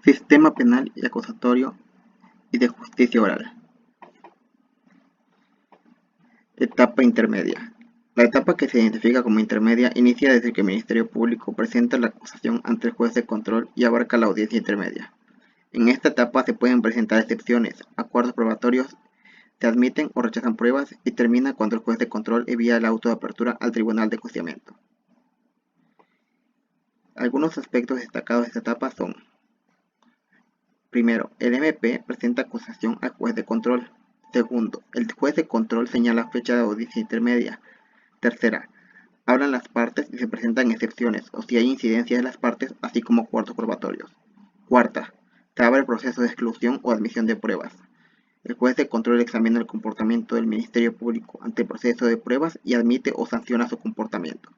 Sistema penal y acusatorio y de justicia oral. Etapa intermedia. La etapa que se identifica como intermedia inicia desde que el Ministerio Público presenta la acusación ante el juez de control y abarca la audiencia intermedia. En esta etapa se pueden presentar excepciones, acuerdos probatorios, se admiten o rechazan pruebas y termina cuando el juez de control envía el auto de apertura al Tribunal de Enjuiciamiento. Algunos aspectos destacados de esta etapa son: primero, el MP presenta acusación al juez de control. Segundo, el juez de control señala fecha de audiencia intermedia. Tercera, hablan las partes y se presentan excepciones o si hay incidencias de las partes, así como acuerdos probatorios. Cuarta, se abre el proceso de exclusión o admisión de pruebas. El juez de control examina el comportamiento del Ministerio Público ante el proceso de pruebas y admite o sanciona su comportamiento.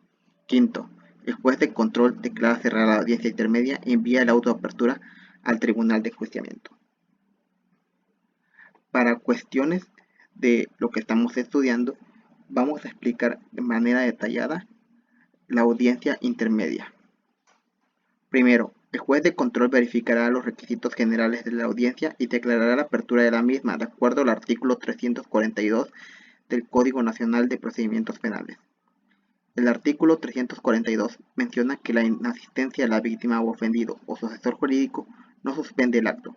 Quinto, el juez de control declara cerrada la audiencia intermedia y envía el auto de apertura al Tribunal de Enjuiciamiento. Para cuestiones de lo que estamos estudiando, vamos a explicar de manera detallada la audiencia intermedia. Primero, el juez de control verificará los requisitos generales de la audiencia y declarará la apertura de la misma de acuerdo al artículo 342 del Código Nacional de Procedimientos Penales. El artículo 342 menciona que la inasistencia de la víctima o ofendido o su asesor jurídico no suspende el acto.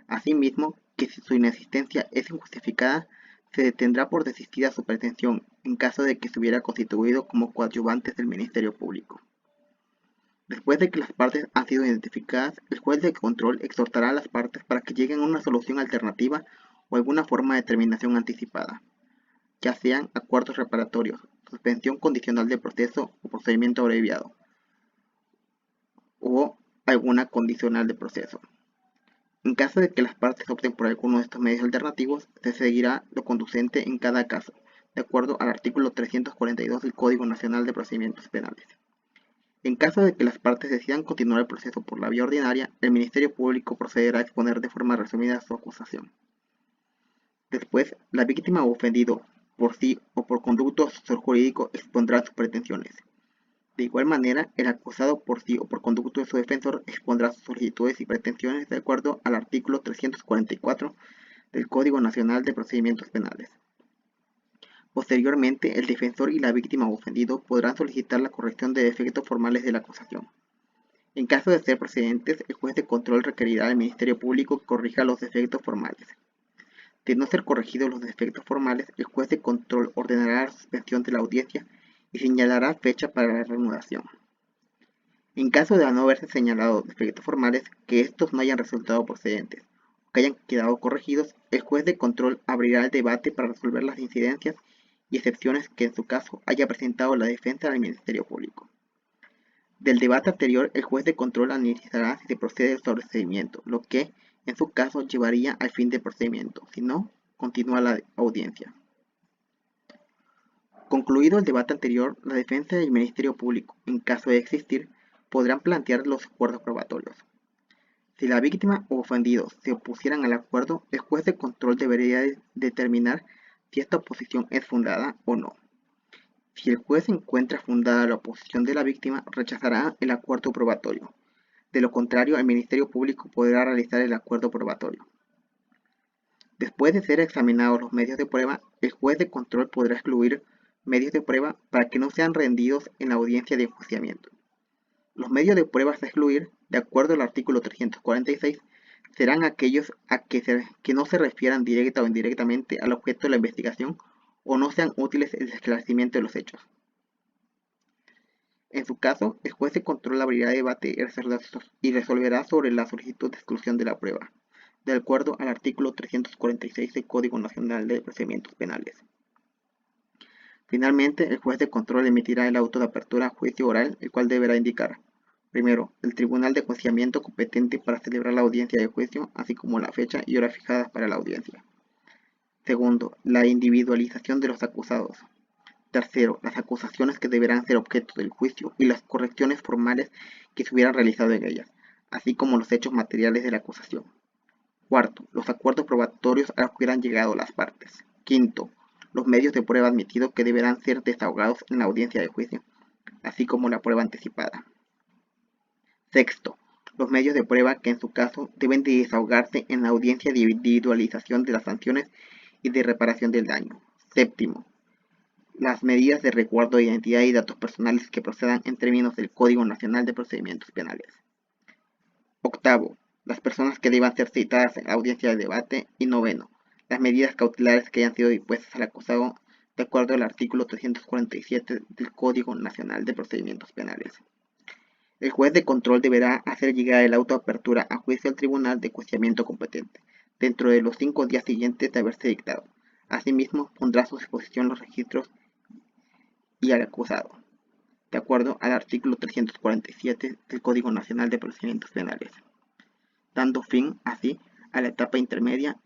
Asimismo, que si su inasistencia es injustificada, se detendrá por desistida su pretensión en caso de que se hubiera constituido como coadyuvantes del Ministerio Público. Después de que las partes han sido identificadas, el juez de control exhortará a las partes para que lleguen a una solución alternativa o alguna forma de terminación anticipada, ya sean acuerdos reparatorios, suspensión condicional del proceso o procedimiento abreviado, o alguna condicional de proceso. En caso de que las partes opten por alguno de estos medios alternativos, se seguirá lo conducente en cada caso, de acuerdo al artículo 342 del Código Nacional de Procedimientos Penales. En caso de que las partes decidan continuar el proceso por la vía ordinaria, el Ministerio Público procederá a exponer de forma resumida su acusación. Después, la víctima o ofendido, por sí o por conducto asesor jurídico, expondrá sus pretensiones. De igual manera, el acusado por sí o por conducto de su defensor expondrá sus solicitudes y pretensiones de acuerdo al artículo 344 del Código Nacional de Procedimientos Penales. Posteriormente, el defensor y la víctima o ofendido podrán solicitar la corrección de defectos formales de la acusación. En caso de ser procedentes, el juez de control requerirá al Ministerio Público que corrija los defectos formales. De no ser corregidos los defectos formales, el juez de control ordenará la suspensión de la audiencia y señalará fecha para la reanudación. En caso de no haberse señalado defectos formales, que estos no hayan resultado procedentes o que hayan quedado corregidos, el juez de control abrirá el debate para resolver las incidencias y excepciones que en su caso haya presentado la defensa del Ministerio Público. Del debate anterior, el juez de control analizará si se procede al sobreseimiento, lo que, en su caso, llevaría al fin del procedimiento, si no, continúa la audiencia. Concluido el debate anterior, la defensa y el Ministerio Público, en caso de existir, podrán plantear los acuerdos probatorios. Si la víctima o ofendido se opusieran al acuerdo, el juez de control debería determinar si esta oposición es fundada o no. Si el juez encuentra fundada la oposición de la víctima, rechazará el acuerdo probatorio. De lo contrario, el Ministerio Público podrá realizar el acuerdo probatorio. Después de ser examinados los medios de prueba, el juez de control podrá excluir medios de prueba para que no sean rendidos en la audiencia de enjuiciamiento. Los medios de prueba a excluir, de acuerdo al artículo 346, serán aquellos que no se refieran directa o indirectamente al objeto de la investigación o no sean útiles en el esclarecimiento de los hechos. En su caso, el juez de control abrirá debate y resolverá sobre la solicitud de exclusión de la prueba, de acuerdo al artículo 346 del Código Nacional de Procedimientos Penales. Finalmente, el juez de control emitirá el auto de apertura a juicio oral, el cual deberá indicar: primero, el Tribunal de Enjuiciamiento competente para celebrar la audiencia de juicio, así como la fecha y hora fijadas para la audiencia. Segundo, la individualización de los acusados. Tercero, las acusaciones que deberán ser objeto del juicio y las correcciones formales que se hubieran realizado en ellas, así como los hechos materiales de la acusación. Cuarto, los acuerdos probatorios a los que hubieran llegado las partes. Quinto, los medios de prueba admitidos que deberán ser desahogados en la audiencia de juicio, así como la prueba anticipada. Sexto, los medios de prueba que en su caso deben de desahogarse en la audiencia de individualización de las sanciones y de reparación del daño. Séptimo, las medidas de resguardo de identidad y datos personales que procedan en términos del Código Nacional de Procedimientos Penales. Octavo, las personas que deban ser citadas en la audiencia de debate. Y noveno, las medidas cautelares que hayan sido dispuestas al acusado de acuerdo al artículo 347 del Código Nacional de Procedimientos Penales. El juez de control deberá hacer llegar el auto de apertura a juicio al tribunal de enjuiciamiento competente, dentro de los 5 días siguientes de haberse dictado. Asimismo, pondrá a su disposición los registros y al acusado, de acuerdo al artículo 347 del Código Nacional de Procedimientos Penales, dando fin, así, a la etapa intermedia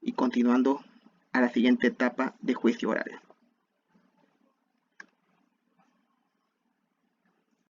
y continuando a la siguiente etapa de juicio oral.